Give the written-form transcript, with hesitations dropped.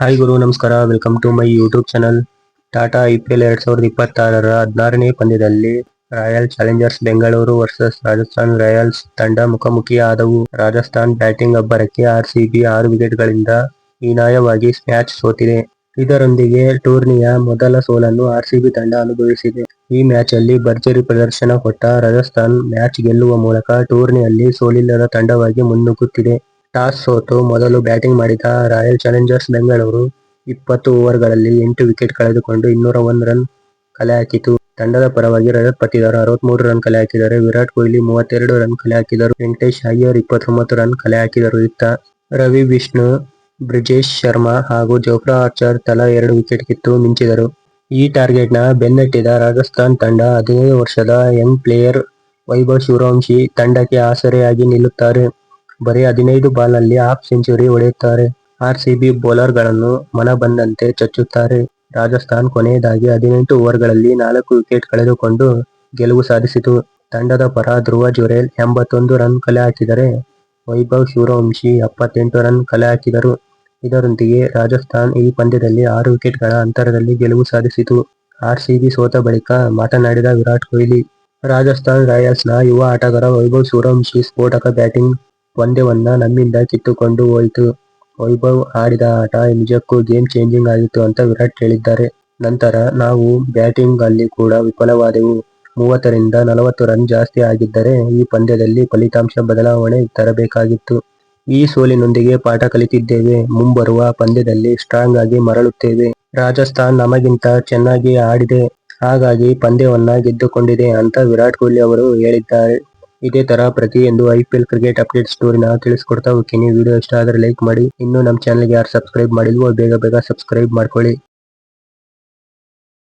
Hi ಗುರು ನಮಸ್ಕಾರ, welcome to my YouTube channel. Tata IPL 2026ರ 16ನೇ ಪಂದ್ಯದಲ್ಲಿ Royal Challengers Bengaluru versus Rajasthan Royals ತಂಡ ಮುಖಾಮುಖಿಯಾದವು. ರಾಜಸ್ಥಾನ್ ಬ್ಯಾಟಿಂಗ್ ಅಬ್ಬರಕ್ಕೆ RCB 6 ವಿಕೆಟ್ಗಳಿಂದ ಹೀನಾಯವಾಗಿ ಮ್ಯಾಚ್ ಸೋತಿದೆ. ಇದರೊಂದಿಗೆ ಟೂರ್ನಿಯ ಮೊದಲ ಸೋಲನ್ನು RCB ತಂಡ ಅನುಭವಿಸಿದೆ. ಈ ಮ್ಯಾಚಲ್ಲಿ ಭರ್ಜರಿ ಪ್ರದರ್ಶನ ಕೊಟ್ಟ ರಾಜಸ್ಥಾನ್ ಮ್ಯಾಚ್ ಗೆಲ್ಲುವ ಮೂಲಕ ಟೂರ್ನಿಯಲ್ಲಿ ಸೋಲಿಲ್ಲದ ತಂಡವಾಗಿ ಮುನ್ನುಗ್ಗುತ್ತಿದೆ. ಟಾಸ್ ಸೋತು ಮೊದಲು ಬ್ಯಾಟಿಂಗ್ ಮಾಡಿದ ರಾಯಲ್ ಚಾಲೆಂಜರ್ಸ್ ಬೆಂಗಳೂರು 20 ಓವರ್ಗಳಲ್ಲಿ 8 ವಿಕೆಟ್ ಕಳೆದುಕೊಂಡು 201 ರನ್ ಕಲೆಹಾಕಿತು. ತಂಡದ ಪರವಾಗಿ ರಜತ್ ಪಟಿದಾರ್ 63 ರನ್ ಕಲೆಹಾಕಿದರೆ ವಿರಾಟ್ ಕೊಹ್ಲಿ 32 ರನ್ ಕಲೆಹಾಕಿದರು. ವೆಂಕಟೇಶ್ ಅಯ್ಯರ್ 29 ರನ್ ಕಲೆಹಾಕಿದರು. ಇತ್ತ ರವಿ ಬಿಷ್ಣು, ಬ್ರಿಜೇಶ್ ಶರ್ಮಾ ಹಾಗೂ ಜೊಫ್ರಾ ಆರ್ಚರ್ ತಲಾ 2 ವಿಕೆಟ್ ಕಿತ್ತು ಮಿಂಚಿದರು. ಈ ಟಾರ್ಗೆಟ್ನ ಬೆನ್ನಟ್ಟಿದ ರಾಜಸ್ಥಾನ್ ತಂಡ 15 ವರ್ಷದ ಯಂಗ್ ಪ್ಲೇಯರ್ ವೈಭವ್ ಸೂರ್ಯವಂಶಿ ತಂಡಕ್ಕೆ ಆಸರೆಯಾಗಿ ನಿಲ್ಲುತ್ತಾರೆ. ಬರೀ 15 ಬಾಲ್ನಲ್ಲಿ ಹಾಫ್ ಸೆಂಚುರಿ ಹೊಡೆಯುತ್ತಾರೆ. RCB ಬೌಲರ್ಗಳನ್ನು ಮನಬಂದಂತೆ ಚಚ್ಚುತ್ತಾರೆ. ರಾಜಸ್ಥಾನ್ ಕೊನೆಯದಾಗಿ 18 ಓವರ್ಗಳಲ್ಲಿ 4 ವಿಕೆಟ್ ಕಳೆದುಕೊಂಡು ಗೆಲುವು ಸಾಧಿಸಿತು. ತಂಡದ ಪರ ಧ್ರುವ ಜುರೇಲ್ 81 ರನ್ ಕಲೆಹಾಕಿದರೆ ವೈಭವ್ ಸೂರ್ಯವಂಶಿ 78 ರನ್ ಕಲೆಹಾಕಿದರು. ಇದರೊಂದಿಗೆ ರಾಜಸ್ಥಾನ್ ಈ ಪಂದ್ಯದಲ್ಲಿ 6 ವಿಕೆಟ್ಗಳ ಅಂತರದಲ್ಲಿ ಗೆಲುವು ಸಾಧಿಸಿತು. RCB ಸೋತ ಬಳಿಕ ಮಾತನಾಡಿದ ವಿರಾಟ್ ಕೊಹ್ಲಿ, ರಾಜಸ್ಥಾನ್ ರಾಯಲ್ಸ್ನ ಯುವ ಆಟಗಾರ ವೈಭವ್ ಸೂರ್ಯವಂಶಿ ಸ್ಫೋಟಕ ಬ್ಯಾಟಿಂಗ್ ಪಂದ್ಯವನ್ನ ನಮ್ಮಿಂದ ಕಿತ್ತುಕೊಂಡು ಹೋಯಿತು. ವೈಭವ್ ಆಡಿದ ಆಟ ನಿಜಕ್ಕೂ ಗೇಮ್ ಚೇಂಜಿಂಗ್ ಆಗಿತ್ತು ಅಂತ ವಿರಾಟ್ ಹೇಳಿದ್ದಾರೆ. ನಂತರ ನಾವು ಬ್ಯಾಟಿಂಗ್ ಅಲ್ಲಿ ಕೂಡ ವಿಫಲವಾದೆವು. 30ರಿಂದ 40 ರನ್ ಜಾಸ್ತಿ ಆಗಿದ್ದರೆ ಈ ಪಂದ್ಯದಲ್ಲಿ ಫಲಿತಾಂಶ ಬದಲಾವಣೆ ತರಬೇಕಾಗಿತ್ತು. ಈ ಸೋಲಿನೊಂದಿಗೆ ಪಾಠ ಕಲಿತಿದ್ದೇವೆ. ಮುಂಬರುವ ಪಂದ್ಯದಲ್ಲಿ ಸ್ಟ್ರಾಂಗ್ ಆಗಿ ಮರಳುತ್ತೇವೆ. ರಾಜಸ್ಥಾನ್ ನಮಗಿಂತ ಚೆನ್ನಾಗಿ ಆಡಿದೆ. ಹಾಗಾಗಿ ಪಂದ್ಯವನ್ನ ಗೆದ್ದುಕೊಂಡಿದೆ ಅಂತ ವಿರಾಟ್ ಕೊಹ್ಲಿ ಅವರು ಹೇಳಿದ್ದಾರೆ. ಇದೇ ತರ ಪ್ರತಿಯೊಂದು IPL ಕ್ರಿಕೆಟ್ ಅಪ್ಡೇಟ್ ಸ್ಟೋರಿನ ತಿಳಿಸ್ಕೊಡ್ತಾ ಹೋಗ್ತೀನಿ. ವಿಡಿಯೋ ಇಷ್ಟ ಆದರೆ ಲೈಕ್ ಮಾಡಿ. ಇನ್ನೂ ನಮ್ಮ ಚಾನಲ್ಗೆ ಯಾರು ಸಬ್ಸ್ಕ್ರೈಬ್ ಮಾಡಿಲ್ವೋ ಬೇಗ ಸಬ್ಸ್ಕ್ರೈಬ್ ಮಾಡ್ಕೊಳ್ಳಿ.